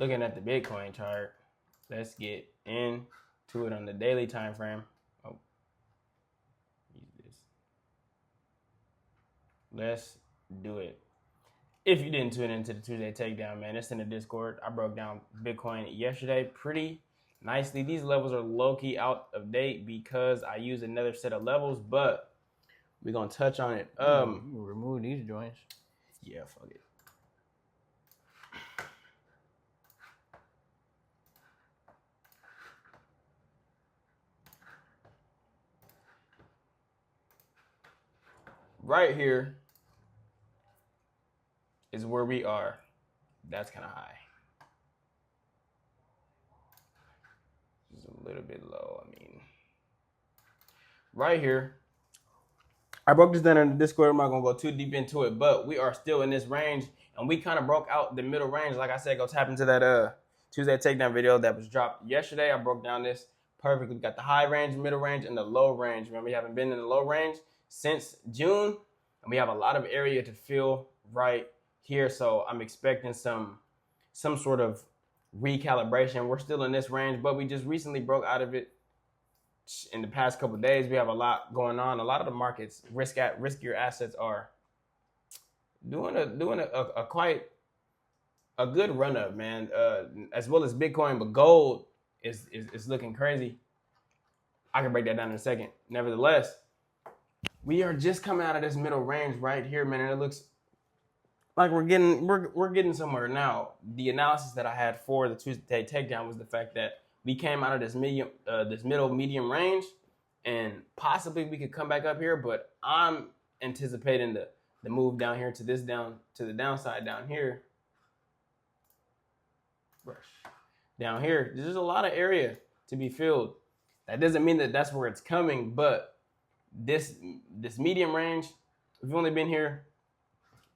looking at the Bitcoin chart, let's get into it on the daily time frame. Oh, use this. Let's do it. If you didn't tune into the Tuesday takedown, man, it's in the Discord. I broke down Bitcoin yesterday pretty nicely. These levels are low-key out of date because I used another set of levels, but we're gonna touch on it. Remove these joints. Yeah, fuck it. Right here is where we are. That's kind of high. Just a little bit low. I mean, right here. I broke this down in the Discord. I'm not gonna go too deep into it, but we are still in this range, and we kind of broke out the middle range. Like I said, go tap into that Tuesday takedown video that was dropped yesterday. I broke down this perfectly. We got the high range, middle range, and the low range. Remember, we haven't been in the low range since June, and we have a lot of area to fill right here. So I'm expecting some sort of recalibration. We're still in this range, but we just recently broke out of it. In the past couple of days, we have a lot going on. A lot of the markets, riskier assets are doing a quite a good run up, man. As well as Bitcoin, but gold is looking crazy. I can break that down in a second. Nevertheless, we are just coming out of this middle range right here, man, and it looks like we're getting somewhere now. The analysis that I had for the Tuesday takedown was the fact that we came out of this middle medium range, and possibly we could come back up here. But I'm anticipating the move down here to the downside down here. Down here, there's a lot of area to be filled. That doesn't mean that that's where it's coming, but this medium range, we've only been here.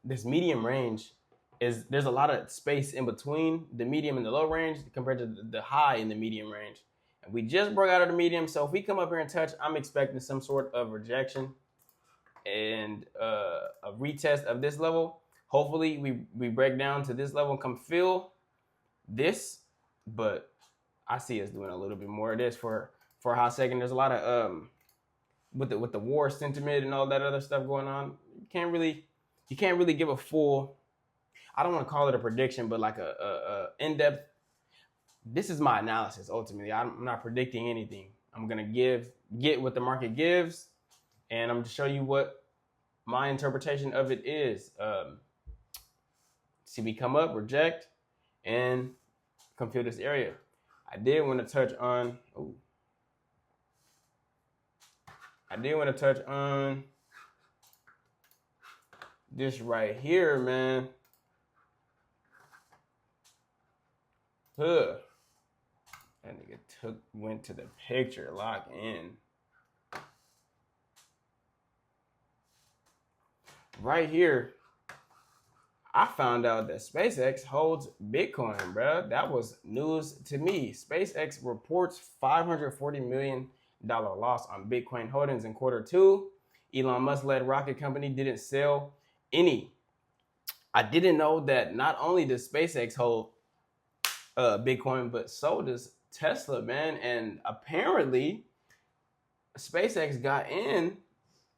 This medium range there's a lot of space in between the medium and the low range compared to the high in the medium range. And we just broke out of the medium, so if we come up here and touch, I'm expecting some sort of rejection and a retest of this level. Hopefully we break down to this level and come fill this, but I see us doing a little bit more of this for a hot second. There's a lot of with the war sentiment and all that other stuff going on. You can't really give a full, I don't want to call it a prediction, but like a in-depth. This is my analysis ultimately. I'm not predicting anything. I'm gonna get what the market gives, and I'm gonna show you what my interpretation of it is. See, we come up, reject, and come fill this area. I did want to touch on. This right here, man. That nigga went to the picture, lock in. Right here, I found out that SpaceX holds Bitcoin, bro. That was news to me. SpaceX reports $540 million loss on Bitcoin holdings in Q2. Elon Musk-led rocket company didn't sell any. I didn't know that not only does SpaceX hold Bitcoin, but so does Tesla, man. And apparently SpaceX got in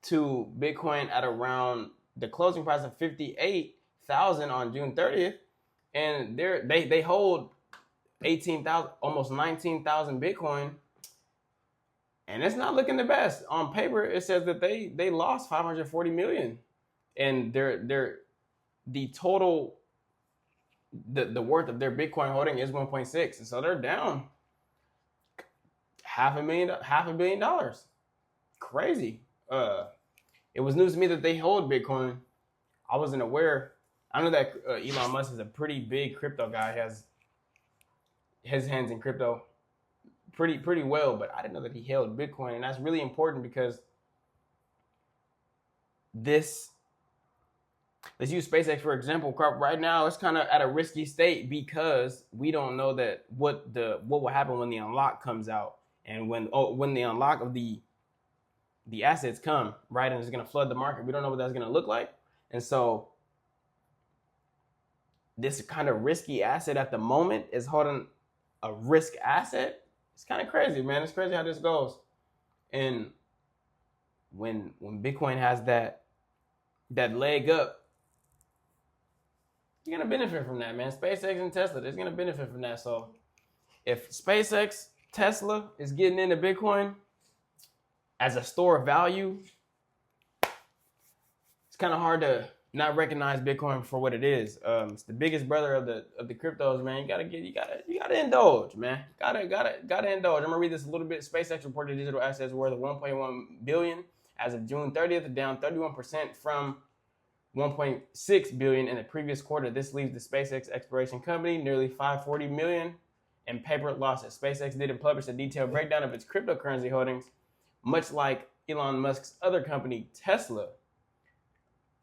to Bitcoin at around the closing price of 58,000 on June 30th, and they hold 18,000, almost 19,000 Bitcoin, and it's not looking the best. On paper, it says that they lost 540 million, and the total the worth of their Bitcoin holding is 1.6, and so they're down half a billion dollars. Crazy. It was news to me that they hold Bitcoin. I wasn't aware. I know that Elon Musk is a pretty big crypto guy. He has his hands in crypto pretty well, but I didn't know that he held Bitcoin, and that's really important because let's use SpaceX for example. Right now, it's kind of at a risky state because we don't know that what will happen when the unlock comes out, and when the unlock of the assets come, right, and it's going to flood the market. We don't know what that's going to look like, and so this kind of risky asset at the moment is holding a risk asset. It's kind of crazy, man. It's crazy how this goes. And when Bitcoin has that leg up, you're gonna benefit from that, man. SpaceX and Tesla, they're gonna benefit from that. So if SpaceX, Tesla is getting into Bitcoin as a store of value, it's kind of hard to not recognize Bitcoin for what it is. It's the biggest brother of the cryptos, man. You gotta indulge, man. Gotta indulge. I'm gonna read this a little bit. SpaceX reported digital assets worth $1.1 billion as of June 30th, down 31% from $1.6 billion in the previous quarter. This leaves the SpaceX exploration company nearly $540 million in paper losses. SpaceX didn't publish a detailed breakdown of its cryptocurrency holdings, much like Elon Musk's other company, Tesla.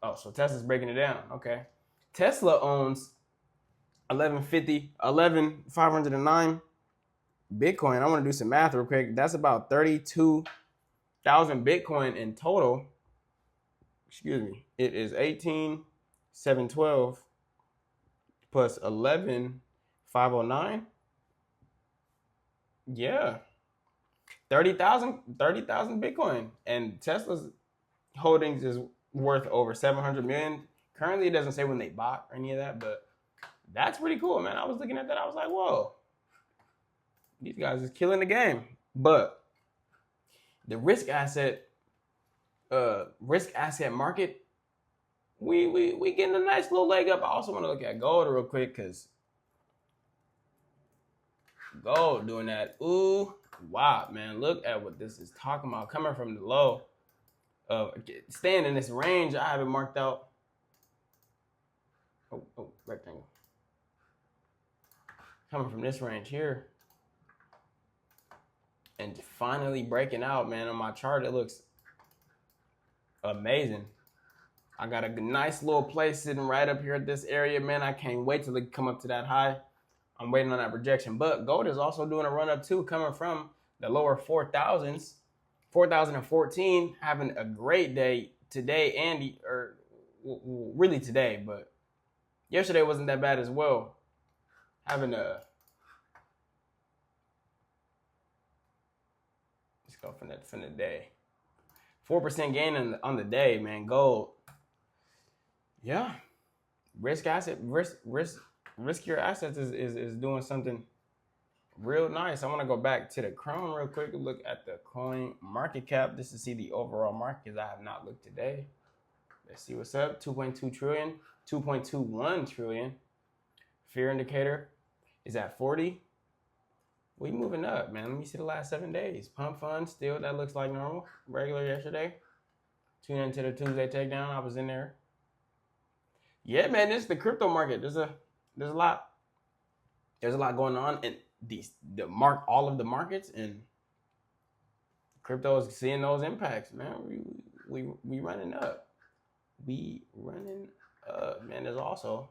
Oh, so Tesla's breaking it down. Okay. Tesla owns 11,509 Bitcoin. I want to do some math real quick. That's about 32,000 Bitcoin in total. Excuse me. It is 18,712 plus 11,509. Yeah. 30,000 Bitcoin. And Tesla's holdings is worth over 700 million. Currently, it doesn't say when they bought or any of that, but that's pretty cool, man. I was looking at that. I was like, whoa, these guys is killing the game. But the risk asset market, we getting a nice little leg up. I also want to look at gold real quick because gold doing that. Ooh, wow, man. Look at what this is talking about. Coming from the low. Staying in this range, I have it marked out. Oh, rectangle. Coming from this range here. And finally breaking out, man. On my chart, it looks amazing. I got a nice little place sitting right up here at this area, man. I can't wait till it come up to that high. I'm waiting on that projection. But gold is also doing a run up too, coming from the lower 4,000s. 4,014, having a great day today, really today, but yesterday wasn't that bad as well. Having a, let's go from the day, 4% gain on the day, man. Gold, yeah, riskier assets is doing something real nice. I want to go back to the Chrome real quick and look at the coin market cap just to see the overall market because I have not looked today. Let's see what's up. 2.2 trillion, 2.21 trillion. Fear indicator is at 40. We moving up, man. Let me see the last 7 days. Pump fund still, that looks like normal. Regular yesterday. Tune into the Tuesday takedown. I was in there. Yeah, man, this is the crypto market. There's a lot going on, and all of the markets, and crypto is seeing those impacts, man. We running up. We running up, man. There's also